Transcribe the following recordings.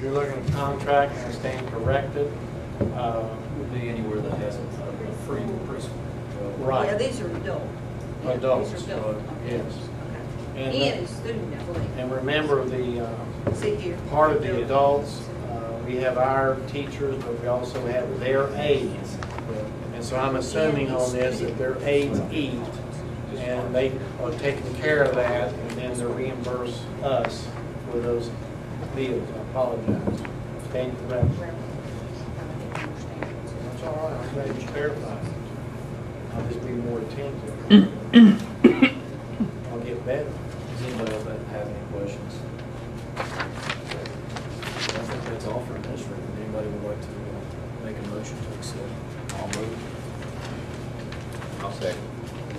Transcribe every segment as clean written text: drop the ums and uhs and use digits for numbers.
you're looking at contract and stand corrected. Would be anywhere that has a free preschool. Right. Yeah, these are adult. Yeah, Adults, These are adult. yes. Okay. And, And student, I believe. And remember the See here. part of the adults, we have our teachers, but we also have their aides. And so I'm assuming on this that their aides eat, and they are taking care of that, and then they reimburse us for those meals. I apologize. Stand corrected. That's all right, I'm glad you clarified. I'll just be more attentive. I'll get better. Does anybody else have any questions? I think that's all for administrator. Anybody would like to make a motion to accept? I'll move. I'll second.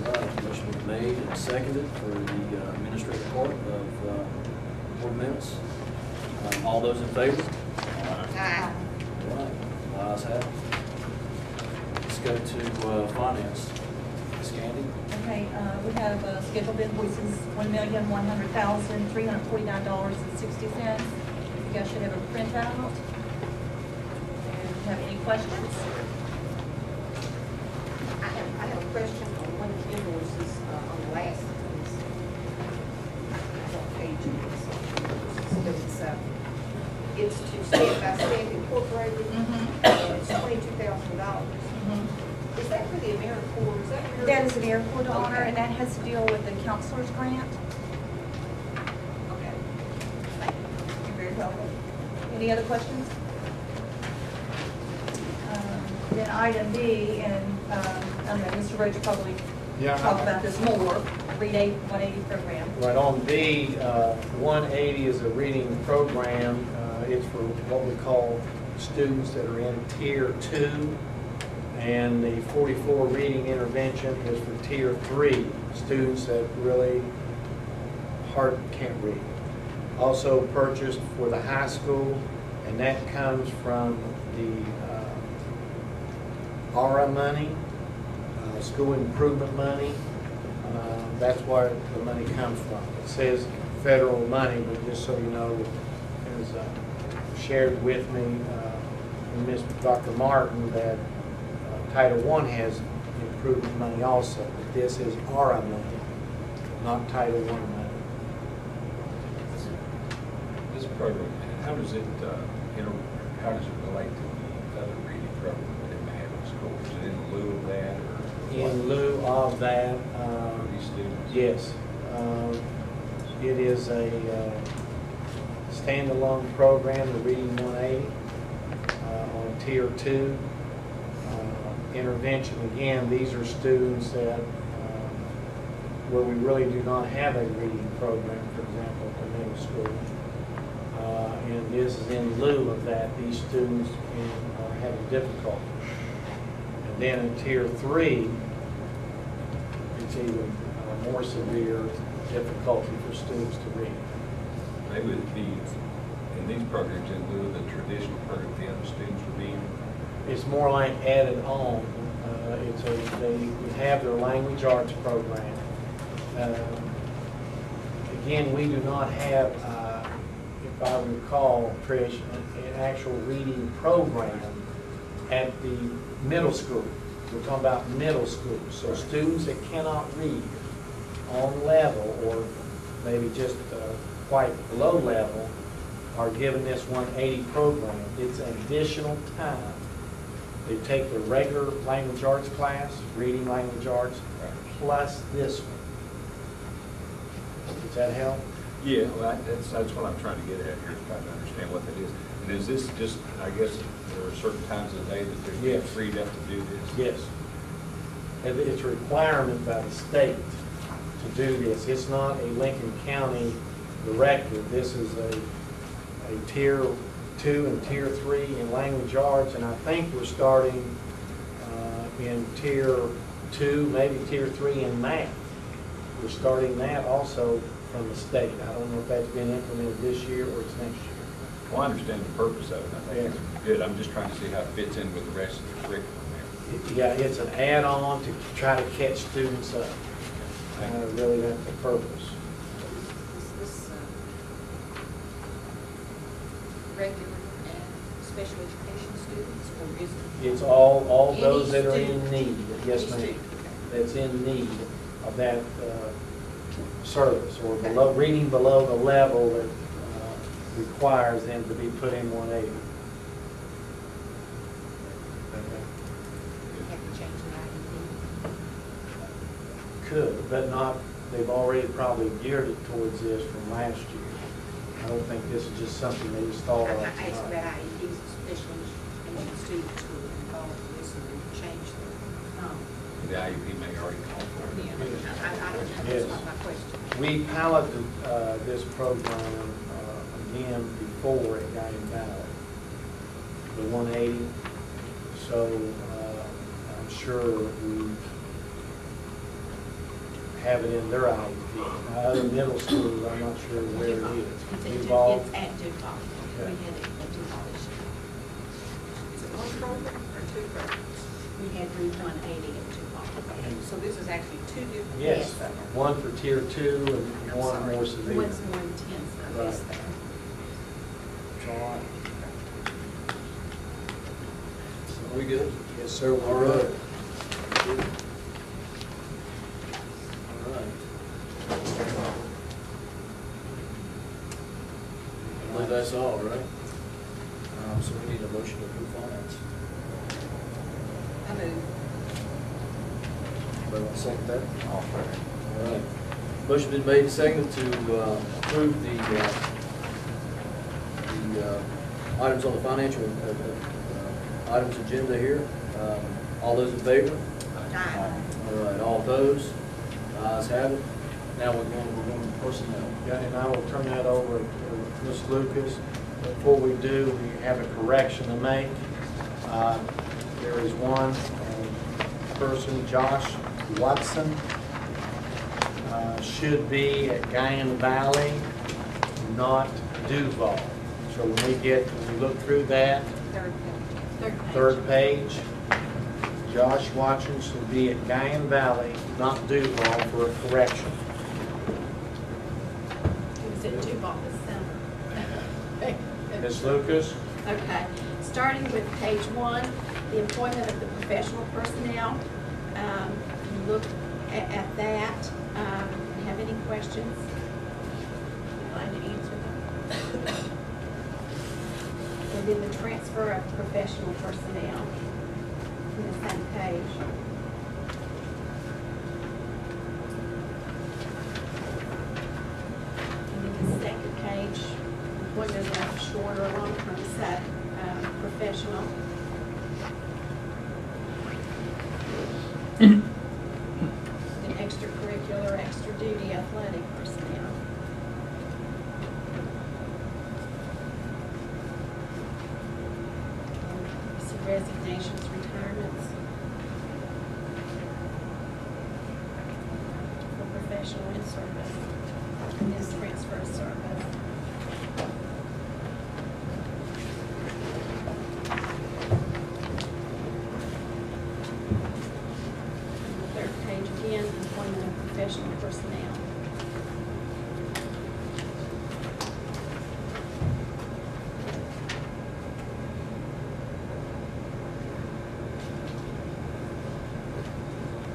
All right, motion was made and seconded for the administrative part of board minutes. All those in favor? Aye. All right, ayes have it. Let's go to finance. Ms. Candy? Okay, we have scheduled invoices, $1,100,349.60. You guys should have a printout. And have any questions? I have a question on one of the invoices on the last one. What page it's to Stand by Stand Incorporated, and it's $22,000. Is that for the AmeriCorps? Is that your? That is an AmeriCorps honor, Okay. and that has to deal with the counselor's grant. Okay. You're very welcome. Any other questions? Then item D, and I don't know, Mr. Roach will probably Yeah. talk about this more, Read 180 program. Right, on B, 180 is a reading program. It's for what we call students that are in Tier 2. And the 44 reading intervention is for Tier 3, students that really hard can't read. Also purchased for the high school, and that comes from the ARA money, school improvement money. That's where the money comes from. It says federal money, but just so you know, it was shared with me, Ms. Dr. Martin, that Title I has improvement money also, but this is ARA money, not Title I money. This program, how does it relate to the other reading program that they have in school? Is it in lieu of that, or? In lieu of that, For these students? yes, it is a standalone program, the Reading 180, on Tier 2. Intervention, again, these are students that, where we really do not have a reading program, for example, at the middle school. And this is in lieu of that. These students are having difficulty. And then in Tier 3, it's even more severe difficulty for students to read. They would be, in these programs, in lieu of the traditional program the other students would be in? It's more like added on. They have their language arts program. Again, we do not have, if I recall, Trish, an actual reading program at the middle school. We're talking about middle school. So students that cannot read on level, or maybe just quite low level, are given this 180 program. It's additional time. They take the regular language arts class, reading language arts, plus this one. Does that help? Yeah, well, that's what I'm trying to get at here, is trying to understand what that is. And is this just, I guess, there are certain times of the day that they're Yes. freed up to do this? Yes. And it's a requirement by the state to do this. It's not a Lincoln County directive. This is a Tier 2 and Tier 3 in language arts, and I think we're starting in Tier 2, maybe Tier 3 in math. We're starting that also from the state. I don't know if that's been implemented this year or it's next year. Well, I understand the purpose of it. I think it's good. I'm just trying to see how it fits in with the rest of the curriculum there. Yeah, it's an add-on to try to catch students up. Really, that's the purpose. This regular and special education students, or is it? It's all Any those that are in student. need, yes, Any ma'am, student. that's in need of that service, or below, reading below the level that requires them to be put in 180. You have to change the IEP. Could, but not, they've already probably geared it towards this from last year. I don't think this is just something they just thought I of asked tonight. about IEPs, especially when students were involved in this and they changed their, The IUP may already call for it. yeah, I don't know, that's not my question. We piloted this program again before at Guyan Valley, the 180. So I'm sure we have it in their IEP. Other middle schools, I'm not sure where it is. It's Duval? at Duval. We Okay. had it at Duval this year. Is it one program or two programs? We had Route 180 at Duval. So this is actually two different. Yes, one for tier 2 and one Sorry. more severe. One's more intense, I guess, Right. there. It's all right. Are we good? Yes, sir. All right. All right. I believe that's all, right? So we need a motion to approve finance. I move. Anybody want to second that? All right. Motion been made and seconded to approve the items on the financial items agenda here. All those in favor? Aye. All right, all opposed? Ayes have it. Now we're going to personnel. Yeah, and I will turn that over to Ms. Lucas. Before we do, we have a correction to make. There is one person, Josh Watson, should be at Guyan Valley, not Duval. So when we look through that, Third page. third page, Josh Watson should be at Guyan Valley, not Duval, for a correction. It was at Duval this summer. Ms. Lucas? Okay, starting with page 1, the employment of the professional personnel. Look at that. Have any questions? Glad to answer them. And then the transfer of professional personnel in the same page. And then the second page, employment of short or long-term professional. And extracurricular, extra duty athletic personnel. Some resignations, retirements. For professional and service. And this transfer of service. Third page again, employment of professional personnel.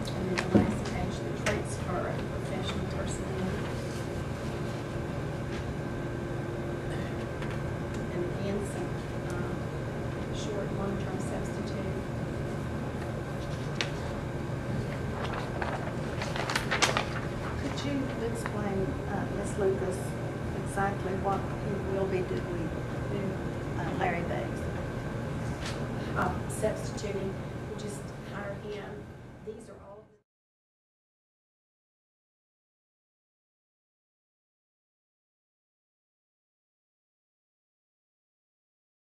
And then the last page, the transfer of professional personnel. And again, some short, long-term substitute. Could you explain, Ms. Lucas, exactly what you will be doing, Larry Davis? Substituting, we just hire him. These are all